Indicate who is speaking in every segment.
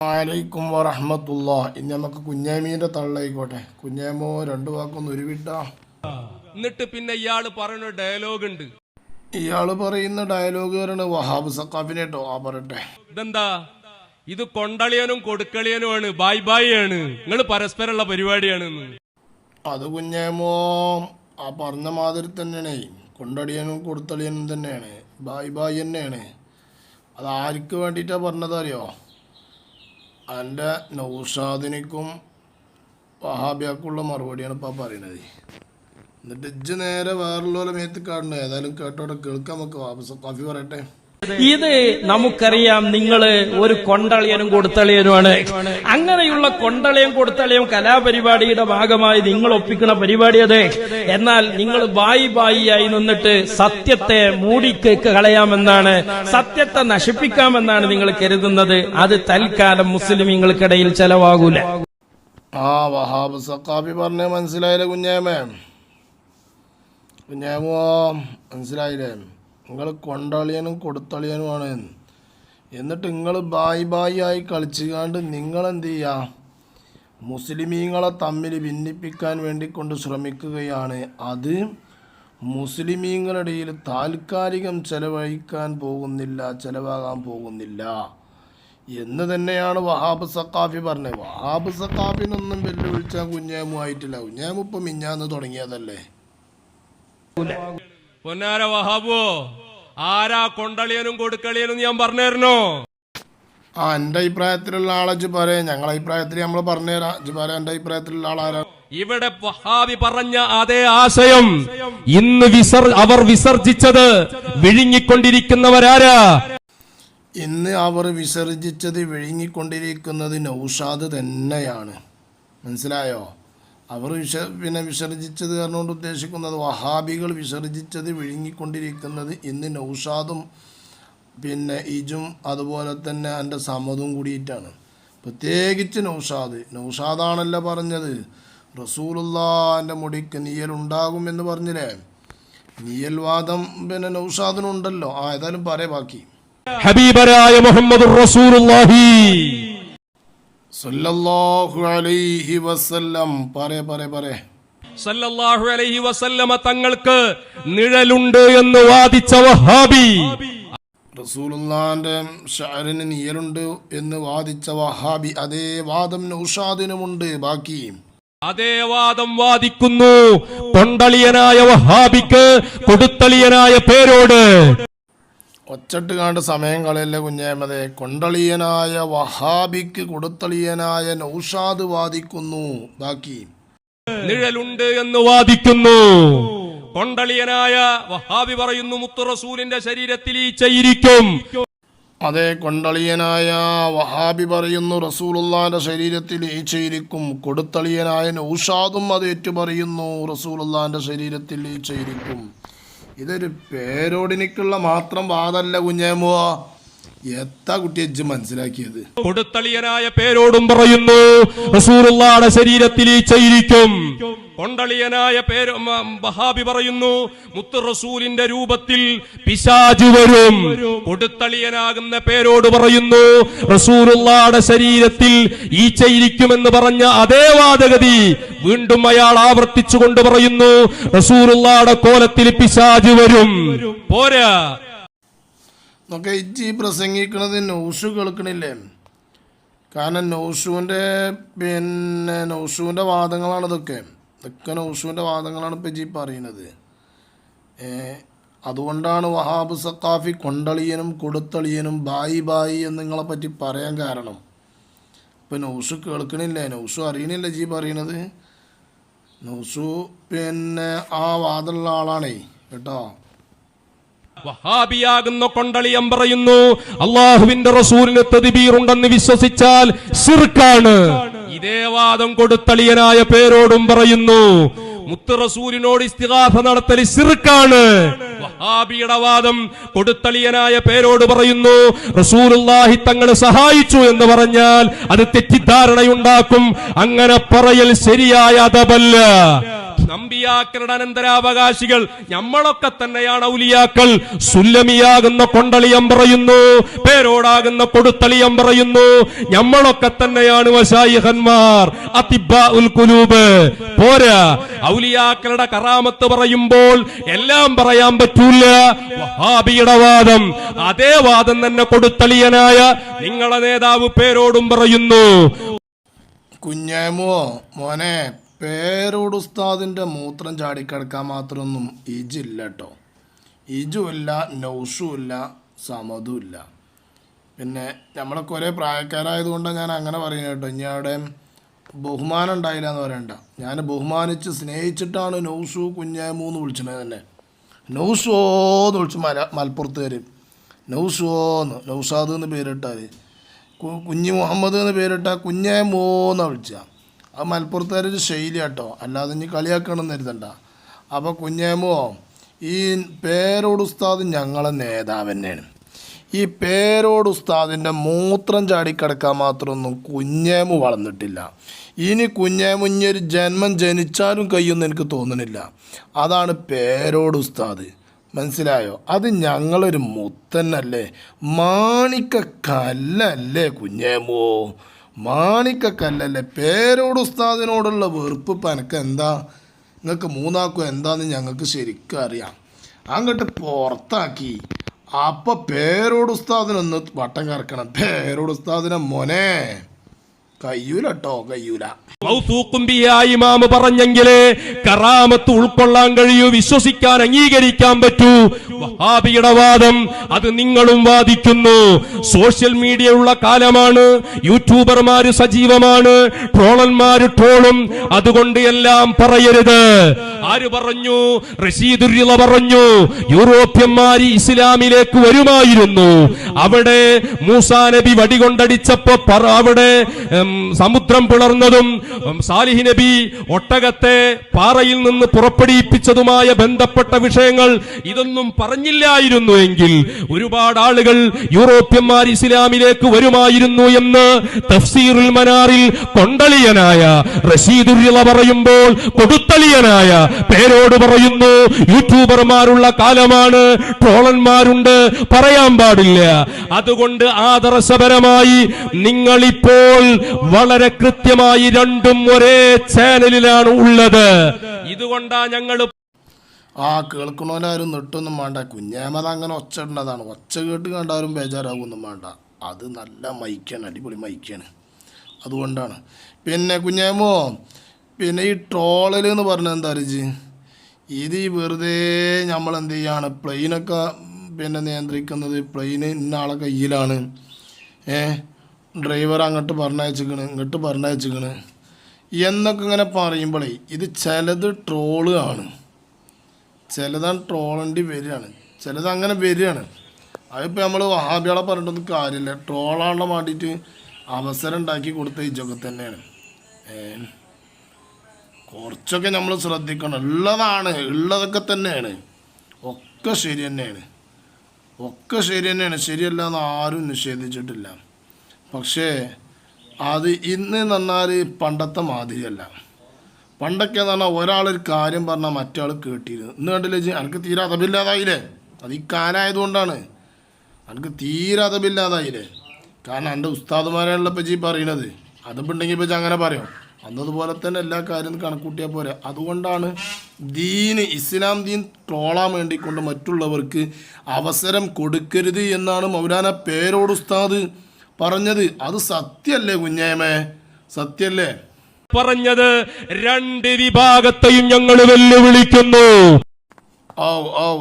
Speaker 1: വലൈക്കും വറഹ്മത്തുള്ളാഹി. ഇനി നമുക്ക് കുഞ്ഞാമീന്റെ തള്ളായിക്കോട്ടെ. കുഞ്ഞാമോ രണ്ടു വാക്കൊന്ന് ഉരുവിട്ടാ.
Speaker 2: എന്നിട്ട് പിന്നെ ഇയാള് പറയുന്ന ഡയലോഗ് ഉണ്ട്.
Speaker 1: ഇയാള് പറയുന്ന ഡയലോഗ് വഹാബ് സഖാഫിനെ കേട്ടോ. പറയട്ടെ,
Speaker 2: ഇതെന്താ? ഇത് കൊണ്ടളിയനും കൊടുക്കളിയനുമാണ്, ബായ് ബായ് ആണ്, നിങ്ങൾ പരസ്പരമുള്ള പരിപാടിയാണ്.
Speaker 1: അത് കുഞ്ഞാമോ ആ പറഞ്ഞ മാതിരി തന്നെയാണ്. കൊണ്ടടിയനും കൊടുത്തളിയനും തന്നെയാണ്, ബായ് ബായ് തന്നെയാണ്. അത് ആർക്ക് വേണ്ടിയിട്ടാ പറഞ്ഞതറിയോ? എൻ്റെ നൗഷാദിനിക്കും വഹാബിയാക്കുള്ള മറുപടിയാണ് ഇപ്പം പറയണത്. എന്നിട്ട് ഇജ്ജ് നേരെ വേറുള്ള മേത്ത് കാണുന്നത്. ഏതായാലും കേട്ടോടെ കേൾക്കാം. നമുക്ക് കാഫി പറയട്ടെ.
Speaker 3: ഇത് നമുക്കറിയാം, നിങ്ങള് ഒരു കൊണ്ടളിയനും കൊടുത്തളിയനുമാണ്. അങ്ങനെയുള്ള കൊണ്ടളിയും കൊടുത്തളിയും കലാപരിപാടിയുടെ ഭാഗമായി നിങ്ങൾ ഒപ്പിക്കുന്ന പരിപാടി അത്. എന്നാൽ നിങ്ങൾ ബായി ബായിയായി നിന്നിട്ട് സത്യത്തെ കളയാമെന്നാണ്, സത്യത്തെ നശിപ്പിക്കാമെന്നാണ് നിങ്ങൾ കരുതുന്നത്. അത് തൽക്കാലം മുസ്ലിമീങ്ങൾക്കിടയിൽ ചെലവാകൂല.
Speaker 1: വഹാബ് സഖാഫി പറഞ്ഞ മനസ്സിലായില്ലേ കുഞ്ഞാമേ? കുഞ്ഞാമോ മനസ്സിലായില്ലേ? നിങ്ങൾ കൊണ്ടളിയനും കൊടുത്തളിയനുമാണ്. എന്നിട്ട് നിങ്ങൾ ബായ് ബായി ആയി കളിച്ചുകാണ്ട് നിങ്ങളെന്ത് ചെയ്യുക? മുസ്ലിമീങ്ങളെ തമ്മിൽ ഭിന്നിപ്പിക്കാൻ വേണ്ടി കൊണ്ട് ശ്രമിക്കുകയാണ്. അത് മുസ്ലിമീങ്ങളുടെ ഇടയിൽ താൽക്കാലികം ചെലവാകാൻ പോകുന്നില്ല എന്ന് തന്നെയാണ് വഹാബ് സഖാഫി പറഞ്ഞത്. വഹാബ് സഖാഫിനൊന്നും വെല്ലുവിളിച്ചാൽ കുഞ്ഞാമു ആയിട്ടില്ല. കുഞ്ഞാമു ഇപ്പം മിഞ്ഞാന്ന് തുടങ്ങിയതല്ലേ.
Speaker 2: പൊന്നാര വഹാബോ, ആരാ കൊണ്ടളിയനും കൊടുക്കളിയനും ഞാൻ പറഞ്ഞുതരണോ?
Speaker 1: എന്റെ അഭിപ്രായത്തിലുള്ള ആളെ പറയാം. ഞങ്ങളെ അഭിപ്രായത്തിൽ നമ്മൾ പറഞ്ഞുതരാം. പറയാം എന്റെ അഭിപ്രായത്തിലുള്ള ആളാരാ?
Speaker 2: ഇവിടെ വഹാബി പറഞ്ഞ അതേ ആശയം ഇന്ന് അവർ വിസർജിച്ചത് വിഴുങ്ങിക്കൊണ്ടിരിക്കുന്നവരാരാ?
Speaker 1: ഇന്ന് അവർ വിഴുങ്ങിക്കൊണ്ടിരിക്കുന്നത് നൗഷാദ് തന്നെയാണ്. മനസ്സിലായോ? അവർ വിസർജിച്ചത് പറഞ്ഞുകൊണ്ട് ഉദ്ദേശിക്കുന്നത് വഹാബികൾ വിസർജിച്ചത് വിഴുങ്ങിക്കൊണ്ടിരിക്കുന്നത് ഇന്ന് നൗഷാദും ഇജും അതുപോലെ തന്നെ എൻ്റെ സമതും കൂടിയിട്ടാണ്. പ്രത്യേകിച്ച് നൗഷാദാണല്ലോ പറഞ്ഞത് റസൂലുള്ളാഹിന്റെ മുടിക്ക് നീയലുണ്ടാകും എന്ന് പറഞ്ഞില്ലേ? നീയൽ വാദം നൗഷാദിനുണ്ടല്ലോ. ഏതായാലും പറയാ ബാക്കി.
Speaker 2: ഹബീബരായ മുഹമ്മദുർ റസൂലുള്ളാഹി
Speaker 1: സല്ലല്ലാഹു അലൈഹി വസല്ലം
Speaker 2: സല്ലല്ലാഹു അലൈഹി വസല്ലമ തങ്ങൾക്ക് നിഴലുണ്ട് എന്ന് വാദിച്ച വഹാബി,
Speaker 1: റസൂലുള്ളാഹിന്റെ ഷഅറിന് നിഴലുണ്ട് എന്ന് വാദിച്ച വഹാബി, അതേ വാദം നൗഷാദിനുമുണ്ട്. ബാക്കി
Speaker 2: അതേ വാദം വാദിക്കുന്നു കൊണ്ടളിയനായ വഹാബിക്ക് കൊടുത്തളിയനായ പേരോട്.
Speaker 1: ഒച്ചട്ട് കാണ്ട് സമയം കളയല്ലേ കുഞ്ഞാമതെ. കൊണ്ടളിയനായ വഹാബിക്ക് കൊടുത്തളിയനായ നൗഷാദ് വാദിക്കുന്നു. ബാക്കി
Speaker 2: നിഴലുണ്ട് എന്ന് വാദിക്കുന്നു. കൊണ്ടളിയനായ വഹാബി പറയുന്നു മുത്തു റസൂലിന്റെ ശരീരത്തിൽ ഈച്ചയിരിക്കും.
Speaker 1: അതെ, കൊണ്ടളിയനായ വഹാബി പറയുന്നു റസൂലുള്ളാഹിന്റെ ശരീരത്തിൽ ഈച്ചയിരിക്കും. കൊടുത്തളിയനായ നൗഷാദും അത് ഏറ്റുപറയുന്നു റസൂലുള്ളാഹിന്റെ ശരീരത്തിൽ ഈച്ചയിരിക്കും. ഇതൊരു പേരോടിനിക്കുള്ള മാത്രം വാദമല്ല കുഞ്ഞാമോ. എത്താ കുട്ടി എജ്ജ് മനസ്സിലാക്കിയത്?
Speaker 2: കൊടുത്തളിയനായ പേരോടും പറയുന്നു റസൂലുള്ളാഹിയുടെ ശരീരത്തിൽ ഈച്ചയിരിക്കും. കൊണ്ടളിയനായ വഹാബി പറയുന്നു മുത്തു റസൂലിന്റെ രൂപത്തിൽ പിശാച് വരും. കൊടുത്തളിയനാകുന്ന പേരോട് പറയുന്നു റസൂലുള്ളാഹിയുടെ ശരീരത്തിൽ ഈച്ചയിരിക്കുമെന്ന് പറഞ്ഞ അതേ വാദഗതി വീണ്ടും അയാൾ ആവർത്തിച്ചുകൊണ്ട് പറയുന്നു റസൂലുള്ളാഹിയുടെ കോലത്തിൽ പിശാച് വരും. പോരാ,
Speaker 1: നമുക്ക് ഇജ്ജി പ്രസംഗിക്കണത് നൗഷു കേൾക്കണില്ലേ? കാരണം നൗഷുവിൻ്റെ വാദങ്ങളാണ് ഇതൊക്കെ നൗഷുവിൻ്റെ വാദങ്ങളാണ് ഇപ്പം ഇജ്ജി പറയുന്നത്. അതുകൊണ്ടാണ് വഹാബ് സഖാഫി കൊണ്ടളിയനും കൊടുത്തളിയനും ബായി ബായി എന്ന് നിങ്ങളെ പറ്റി പറയാൻ കാരണം. ഇപ്പം നൗഷു കേൾക്കണില്ലേ? നൗഷു അറിയണില്ല ജി പറയണത്. നൗഷു ആ വാദമുള്ള ആളാണേ കേട്ടോ.
Speaker 2: വഹാബിയാകുന്ന കൊണ്ടളിയം പറയുന്നു അള്ളാഹുവിന്റെ റസൂലിന് തദ്ബീറുണ്ടെന്ന് വിശ്വസിച്ചാൽ ശിർക്കാണ്. ഇതേ വാദം കൊടുത്തളിയനായ പേരോടും പറയുന്നു മുത്ത് റസൂലിനോട് ഇസ്തിഗാസ നടത്തൽ ശിർക്കാണ്. വഹാബിയുടെ വാദം കൊടുത്തളിയനായ പേരോട് പറയുന്നു റസൂലുള്ളാഹി തങ്ങളെ സഹായിച്ചു എന്ന് പറഞ്ഞാൽ അത് തെറ്റിദ്ധാരണയുണ്ടാക്കും. അങ്ങനെ പറയൽ ശരിയായ അദബല്ല. അമ്പിയാക്കളുടെ അനന്തരാവകാശികൾ നമ്മളൊക്കെ തന്നെയാണ് ഔലിയാക്കൾ. സുല്ലമിയാകുന്ന കൊണ്ടളിയം പറയുന്നു, പേരോടാകുന്ന കൊടുത്തളിയം പറയുന്നു, നമ്മളൊക്കെ തന്നെയാണ് മശായിഖന്മാർ, അതിബ്ബാഉൽ ഖുലൂബ്. പോരാ, ഔലിയാക്കളുടെ കറാമത്ത് പറയുമ്പോൾ എല്ലാം പറയാൻ പറ്റൂല. വഹാബിയുടെ വാദം, അതേ വാദം തന്നെ കൊടുത്തളിയനായ നിങ്ങളെ നേതാവ് പേരോടും പറയുന്നു.
Speaker 1: കുഞ്ഞേമോ മോനെ, പേരോട് ഉസ്താദിൻ്റെ മൂത്രം ചാടിക്കിടക്കാൻ മാത്രമൊന്നും ഇജില്ല കേട്ടോ. ഇജുമില്ല, നൗഷുമില്ല, സമതുമില്ല. പിന്നെ നമ്മളൊക്കെ ഒരേ പ്രായക്കാരായതുകൊണ്ടാണ് ഞാൻ അങ്ങനെ പറയുന്നത് കേട്ടോ. ഇനി അവിടെ ബഹുമാനം ഉണ്ടായില്ല എന്ന് പറയണ്ട. ഞാൻ ബഹുമാനിച്ച് സ്നേഹിച്ചിട്ടാണ് നൗഷു കുഞ്ഞേമു എന്ന് വിളിച്ചത് തന്നെ. നൗഷോന്ന് വിളിച്ചു മലപ്പുറത്തുകാർ, നൗഷോന്ന്, നൗഷാദ് എന്ന് പേരിട്ടാൽ, കുഞ്ഞി മുഹമ്മദ് എന്ന് പേരിട്ടാൽ കുഞ്ഞേമോന്നാണ് വിളിക്കുക. അത് മലപ്പുറത്തുകാരൊരു ശൈലി കേട്ടോ, അല്ലാതെ ഇനി കളിയാക്കണമെന്ന് കരുതണ്ട. അപ്പോൾ കുഞ്ഞേമോ, ഈ പേരോട് ഉസ്താദ് ഞങ്ങളെ നേതാവ് തന്നെയാണ്. ഈ പേരോട് ഉസ്താദിൻ്റെ മൂത്രം ചാടിക്കിടക്കാൻ മാത്രമൊന്നും കുഞ്ഞേമു വളർന്നിട്ടില്ല. ഇനി കുഞ്ഞേമു ഇനിയൊരു ജന്മം ജനിച്ചാലും കഴിയുമെന്ന് എനിക്ക് തോന്നുന്നില്ല. അതാണ് പേരോട് ഉസ്താദ്, മനസ്സിലായോ? അത് ഞങ്ങളൊരു മുത്തന്നല്ലേ, മാണിക്കക്കല്ലല്ലേ കുഞ്ഞേമോ, മാണിക്കക്കല്ലല്ലേ. പേരോട് ഉസ്താദിനോടുള്ള വെറുപ്പ് ഇപ്പം എനിക്ക് എന്താ, നിങ്ങൾക്ക് മൂന്നാക്കും എന്താന്ന് ഞങ്ങൾക്ക് ശരിക്കും അറിയാം. അങ്ങോട്ട് പുറത്താക്കി അപ്പം പേരോട് ഉസ്താദിനൊന്ന് വട്ടം കറക്കണം. പേരോട് ഉസ്താദിനെ മോനെ കയ്യൂല കേട്ടോ, കയ്യൂല.
Speaker 2: ഇമാമ് പറഞ്ഞെങ്കിലേ കറാമത്ത് ഉൾക്കൊള്ളാൻ കഴിയൂ, വിശ്വസിക്കാൻ അംഗീകരിക്കാൻ പറ്റൂ. വഹാബിയുടെ വാദം അത് നിങ്ങളും വാദിക്കുന്നു. സോഷ്യൽ മീഡിയ ഉള്ള കാലമാണ്, യൂട്യൂബർമാര് സജീവമാണ്, ട്രോളന്മാര് ട്രോളും. അതുകൊണ്ട് എല്ലാം പറയരുത്. ആര് പറഞ്ഞു? റഷീദുർ പറഞ്ഞു, യൂറോപ്യന്മാര് ഇസ്ലാമിലേക്ക് വരുമായിരുന്നു. അവിടെ മൂസാ നബി വടികൊണ്ടടിച്ചപ്പോ അവിടെ സമുദ്രം പിളർന്നതും സാലിഹ് നബി ഒട്ടകത്തെ പാറയിൽ നിന്ന് പുറപ്പെടുവിപ്പിച്ചതുമായ ബന്ധപ്പെട്ട വിഷയങ്ങൾ ഇതൊന്നും പറഞ്ഞില്ലായിരുന്നു എങ്കിൽ ഒരുപാട് ആളുകൾ യൂറോപ്യന്മാർ ഇസ്ലാമിലേക്ക് വരുമായിരുന്നു എന്ന് തഫ്സീറുൽ മനാറിൽ കൊണ്ടളിയനായ റഷീദുർ പറയുമ്പോൾ കൊടുത്തളിയനായ പേരോട് പറയുന്നു യൂട്യൂബർമാരുള്ള കാലമാണ്, ട്രോളന്മാരുണ്ട്, പറയാൻ പാടില്ല. അതുകൊണ്ട് ആദർശപരമായി നിങ്ങളിപ്പോൾ വളരെ കൃത്യമായി രണ്ടും ഒരേ ചാനലിലാണ് ഉള്ളത്. ഇതുകൊണ്ടാ ഞങ്ങൾ
Speaker 1: കേൾക്കണോലാരും നെട്ടൊന്നും വേണ്ട. കുഞ്ഞേമത് അങ്ങനെ ഒച്ച ഇടുന്നതാണ്, ഒച്ച കേട്ട് കണ്ടാലും ബേജാറാകൊന്നും വേണ്ട. അത് നല്ല മൈക്കാണ്, അടിപൊളി മൈക്കാണ്, അതുകൊണ്ടാണ്. പിന്നെ കുഞ്ഞേമോ, പിന്നെ ഈ ട്രോളൽ എന്ന് പറഞ്ഞാൽ എന്താ അറിയിച്ച്, ഇത് ഈ വെറുതെ നമ്മൾ എന്ത് ചെയ്യാണ്, പ്ലെയിനൊക്കെ പിന്നെ നിയന്ത്രിക്കുന്നത് പ്ലെയിന് ഇന്ന ആളെ കയ്യിലാണ്. ഡ്രൈവർ അങ്ങോട്ട് പറഞ്ഞയച്ചിക്കണ്, ഇങ്ങോട്ട് പറഞ്ഞയച്ചിക്കണ് എന്നൊക്കെ ഇങ്ങനെ പറയുമ്പോഴേ ഇത് ചിലത് ട്രോള് ആണ്, ചിലതാണ് ട്രോളേണ്ടി വരികയാണ്, ചിലത് അങ്ങനെ വരികയാണ്. അതിപ്പോൾ നമ്മൾ വഹാബികളെ പറഞ്ഞിട്ടൊന്നും കാര്യമില്ല. ട്രോളാണോ വേണ്ടിയിട്ട് അവസരം ഉണ്ടാക്കി കൊടുത്ത ഇതൊക്കെ തന്നെയാണ്. കുറച്ചൊക്കെ നമ്മൾ ശ്രദ്ധിക്കണം. ഉള്ളതൊക്കെ തന്നെയാണ്, ഒക്കെ ശരി തന്നെയാണ്, ഒക്കെ ശരി തന്നെയാണ്, ശരിയല്ല എന്ന് ആരും നിഷേധിച്ചിട്ടില്ല. പക്ഷേ അത് ഇന്ന് പറഞ്ഞാൽ പണ്ടത്തെ മാതിരിയല്ല. പണ്ടൊക്കെ എന്ന് പറഞ്ഞാൽ ഒരാളൊരു കാര്യം പറഞ്ഞാൽ മറ്റേ കേട്ടിരുന്നു. ഇന്ന് കണ്ടില്ലേ എനിക്ക് തീരെ അതബില്ലാതായില്ലേ? അത് ഈ കാലമായതുകൊണ്ടാണ്. എനിക്ക് തീരെ അതബില്ലാതായില്ലേ? കാരണം എൻ്റെ ഉസ്താദുമാരാണല്ലോ ഇപ്പം ജി പറയണത്. അതിപ്പോൾ ഉണ്ടെങ്കിൽ ഇപ്പം അങ്ങനെ പറയും. അന്നതുപോലെ തന്നെ എല്ലാ കാര്യം കണക്കൂട്ടിയാൽ പോരെ. അതുകൊണ്ടാണ് ഇസ്ലാം ദീൻ ട്രോളാൻ വേണ്ടിക്കൊണ്ട് മറ്റുള്ളവർക്ക് അവസരം കൊടുക്കരുത് എന്നാണ് മൗലാന പേരോട് ഉസ്താദ് പറഞ്ഞത്. അത് സത്യല്ലേ കുഞ്ഞേമേ? സത്യല്ലേ
Speaker 2: പറഞ്ഞത്? രണ്ട് വിഭാഗത്തെയും ഞങ്ങൾ വെല്ലുവിളിക്കുന്നു.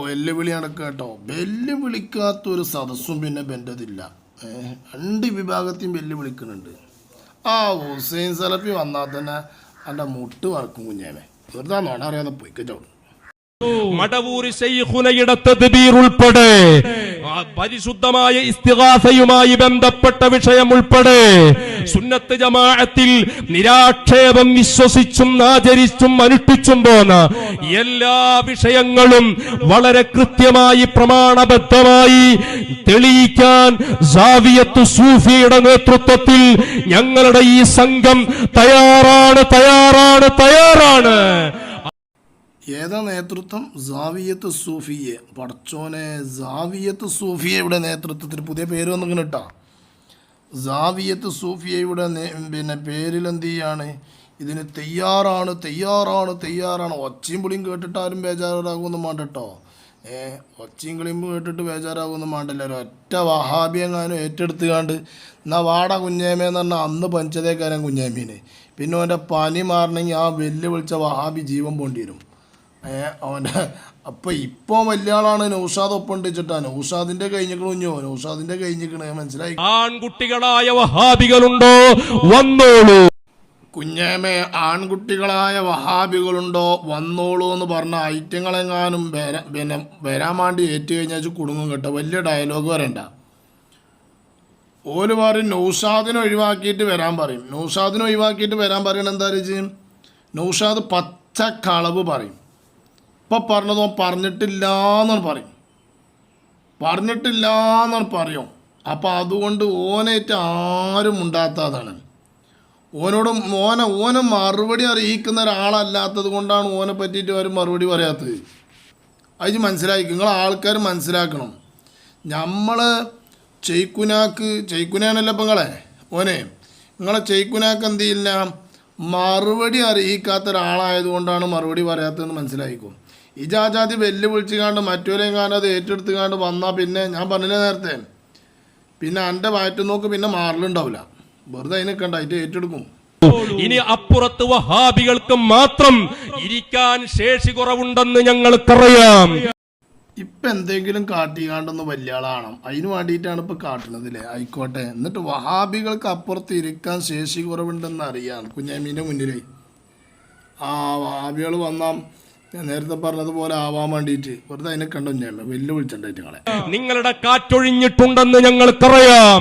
Speaker 1: വെല്ലുവിളി നടക്കുക കേട്ടോ. വെല്ലുവിളിക്കാത്തൊരു സദസ്സും പിന്നെ ബന്ധത്തില്ല. രണ്ട് വിഭാഗത്തെയും വെല്ലുവിളിക്കുന്നുണ്ട്. ഹുസൈൻ സലഫി വന്നാൽ തന്നെ എൻ്റെ മുട്ട് വറക്കും കുഞ്ഞേമേ. വെറുതെ നോണ അറിയാതെ പോയിക്കോ.
Speaker 2: മടവൂർ ശൈഖുനയുടെ തദ്ബീർ ഉൾപ്പെടെ പരിശുദ്ധമായ ഇസ്തിഗാസയുമായി ബന്ധപ്പെട്ട വിഷയം ഉൾപ്പെടെ സുന്നത്ത് ജമാഅത്തിൽ നിരാക്ഷേപം വിശ്വസിച്ചും ആചരിച്ചും അനുഷ്ഠിച്ചും പോന്ന എല്ലാ വിഷയങ്ങളും വളരെ കൃത്യമായി പ്രമാണബദ്ധമായി തെളിയിക്കാൻ സാവിയത്ത് സൂഫിയുടെ നേതൃത്വത്തിൽ ഞങ്ങളുടെ ഈ സംഘം തയ്യാറാണ്.
Speaker 1: ഏതാ നേതൃത്വം? സാവിയത്ത് സൂഫിയെ. പടച്ചോനെ, സാവിയത്ത് സൂഫിയയുടെ നേതൃത്വത്തിൽ പുതിയ പേര് വന്നിങ്ങനെ കേട്ടോ. സാവിയത്ത് സൂഫിയയുടെ പിന്നെ പേരിൽ എന്ത് ചെയ്യാണ്? ഇതിന് തയ്യാറാണ്. ഒച്ചയും പുളിയും കേട്ടിട്ട് ആരും ബേജാറാകുമെന്നും വേണ്ട കേട്ടോ. ഒച്ചയും കിളിയും കേട്ടിട്ട് ബേജാറാകുമെന്നും വേണ്ടല്ലോ. ഒറ്റ വഹാബിയെങ്ങാനും ഏറ്റെടുത്തുകാണ്ട് എന്നാ വാട കുഞ്ഞേമേന്ന് പറഞ്ഞാൽ അന്ന് പഞ്ചതേക്കാരൻ കുഞ്ഞേമീന്. പിന്നെ അവൻ്റെ പനി മാറണമെങ്കിൽ ആ വെല്ലു വിളിച്ച വഹാബി ജീവൻ പോണ്ടി വരും. അവൻ്റെ അപ്പം ഇപ്പോൾ വലിയ ആളാണ് നൗഷാദ് ഒപ്പണ്ടിച്ചിട്ടാ. നൗഷാദിൻ്റെ കഴിഞ്ഞിക്കണേ മനസ്സിലായി.
Speaker 2: ആൺകുട്ടികളായ വഹാബികളുണ്ടോ വന്നോളൂ.
Speaker 1: കുഞ്ഞേമേ, ആൺകുട്ടികളായ വഹാബികളുണ്ടോ വന്നോളൂ എന്ന് പറഞ്ഞ ഐറ്റങ്ങളെങ്ങാനും പിന്നെ വരാൻ വേണ്ടി ഏറ്റു കഴിഞ്ഞാൽ കുടുങ്ങും കേട്ടോ. വലിയ ഡയലോഗ് വരണ്ട. ഓല് പറയും നൗഷാദിനെ ഒഴിവാക്കിയിട്ട് വരാൻ പറയും. എന്താ വെച്ചാൽ നൗഷാദ് പച്ച കളവ് പറയും. ഇപ്പം പറഞ്ഞതോ പറഞ്ഞിട്ടില്ലാന്ന് പറയും. അപ്പം അതുകൊണ്ട് ഓനേറ്റ് ആരും ഉണ്ടാത്തതാണ്. ഓനെ മറുപടി അറിയിക്കുന്ന ഒരാളല്ലാത്തത് കൊണ്ടാണ് ഓനെ പറ്റിയിട്ട് ആരും മറുപടി പറയാത്തത്. അത് മനസ്സിലാക്കി. നിങ്ങൾ ആൾക്കാർ മനസ്സിലാക്കണം. നമ്മൾ ചെയ്ക്കുനാണല്ലോ ഇപ്പം നിങ്ങളെ ചെയ്ക്കുനാക്ക് എന്ത് ചെയ്യില്ല, മറുപടി അറിയിക്കാത്ത ഒരാളായതുകൊണ്ടാണ് മറുപടി പറയാത്തതെന്ന് മനസ്സിലായിക്കും. ഇജാജാതി വെല്ലുവിളിച്ച് കാണ്ട് മറ്റൊരെയും കാണാൻ അത് ഏറ്റെടുത്ത് വന്നാൽ പിന്നെ ഞാൻ പറഞ്ഞില്ല നേരത്തെ, പിന്നെ എൻ്റെ വയറ്റ് നോക്ക് പിന്നെ മാറലുണ്ടാവില്ല. വെറുതെ അതിനൊക്കെ ഉണ്ടായിട്ട് ഏറ്റെടുക്കും.
Speaker 2: ഇനി അപ്പുറത്ത് വഹാബികൾക്ക് മാത്രം ഇരിക്കാൻ ശേഷി കുറവുണ്ടെന്ന് ഞങ്ങൾക്കറിയാം.
Speaker 1: ഇപ്പം എന്തെങ്കിലും കാട്ടിക്കാണ്ടൊന്ന് വലിയ ആളാണ്, അതിന് വേണ്ടിയിട്ടാണ് ഇപ്പം കാട്ടുന്നതില്ലേ. ആയിക്കോട്ടെ. എന്നിട്ട് വഹാബികൾക്ക് അപ്പുറത്ത് ഇരിക്കാൻ ശേഷി കുറവുണ്ടെന്ന് അറിയാം കുഞ്ഞാമീൻ്റെ മുന്നിൽ. ആ വഹാബികൾ വന്നാൽ ഞാൻ നേരത്തെ പറഞ്ഞതുപോലെ ആവാൻ വേണ്ടിയിട്ട് വെറുതെ അതിനെ കണ്ടു ഞാൻ വെല്ലുവിളിച്ചിട്ടുണ്ടായിട്ട് നിങ്ങളെ.
Speaker 2: നിങ്ങളുടെ കാറ്റൊഴിഞ്ഞിട്ടുണ്ടെന്ന് ഞങ്ങൾക്കറിയാം.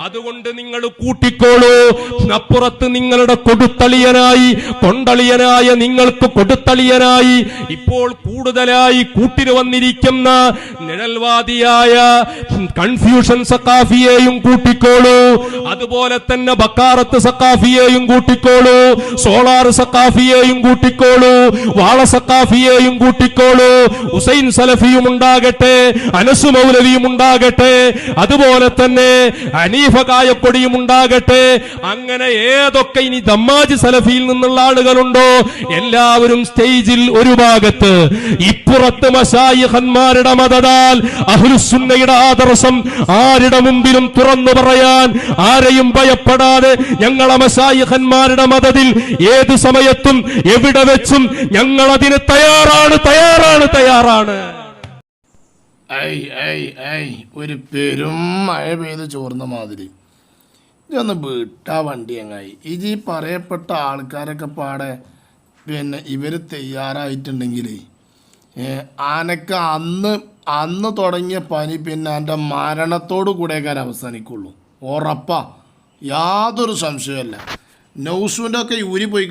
Speaker 2: അതുകൊണ്ട് നിങ്ങൾ കൂട്ടിക്കോളൂ. അപ്പുറത്ത് നിങ്ങളുടെ കൊണ്ടളിയനായ നിങ്ങൾക്ക് കൊടുത്തളിയനായി ഇപ്പോൾ കൂടുതലായി കൂട്ടിന് വന്നിരിക്കുന്ന നിഴൽവാദിയായ കൺഫ്യൂഷൻ സഖാഫിയെയും കൂട്ടിക്കോളൂ. അതുപോലെ തന്നെ ബക്കാറത്ത് സഖാഫിയെയും കൂട്ടിക്കോളൂ. സോളാർ സഖാഫിയെയും കൂട്ടിക്കോളൂ. വാള സഖാഫിയെയും കൂട്ടിക്കോളൂ. ഹുസൈൻ സലഫിയും ഉണ്ടാകട്ടെ, അനസ് മൗലവിയും ഉണ്ടാകട്ടെ, അതുപോലെ തന്നെ ഹനീഫ കായപ്പൊടിയും ഉണ്ടാകട്ടെ. അങ്ങനെ ഏതൊക്കെ ഇനി ദമ്മാജ് സലഫിയിൽ നിന്നുള്ള ആളുകളുണ്ടോ എല്ലാവരും സ്റ്റേജിൽ ഒരു ഭാഗത്ത്, ഇപ്പുറത്ത് മശായിഖന്മാരുടെ മദദാൽ അഹ്ലുസുന്നയുടെ ആദർശം ആരുടെ മുമ്പിലും തുറന്നു പറയാൻ ആരെയും ഭയപ്പെടാതെ ഞങ്ങളെ മശായിഖന്മാരുടെ മദദിൽ ഏത് സമയത്തും എവിടെ വെച്ചും ഞങ്ങൾ അതിന് തയ്യാറാണ്.
Speaker 1: ഒരു പെരും മഴ പെയ്ത് ചോർന്ന മാതിരി ഇതൊന്ന് വിട്ടാ വണ്ടി എങ്ങായി. ഈ പറയപ്പെട്ട ആൾക്കാരൊക്കെ പാടെ പിന്നെ ഇവർ തയ്യാറായിട്ടുണ്ടെങ്കിൽ ആനക്ക് അന്ന് തുടങ്ങിയ പനി പിന്നെ എൻ്റെ മരണത്തോടു കൂടെയൊക്കെ അവസാനിക്കുള്ളൂ. ഉറപ്പാ, യാതൊരു സംശയമല്ല. നൗസുവിൻ്റെ ഒക്കെ ഊരി പോയി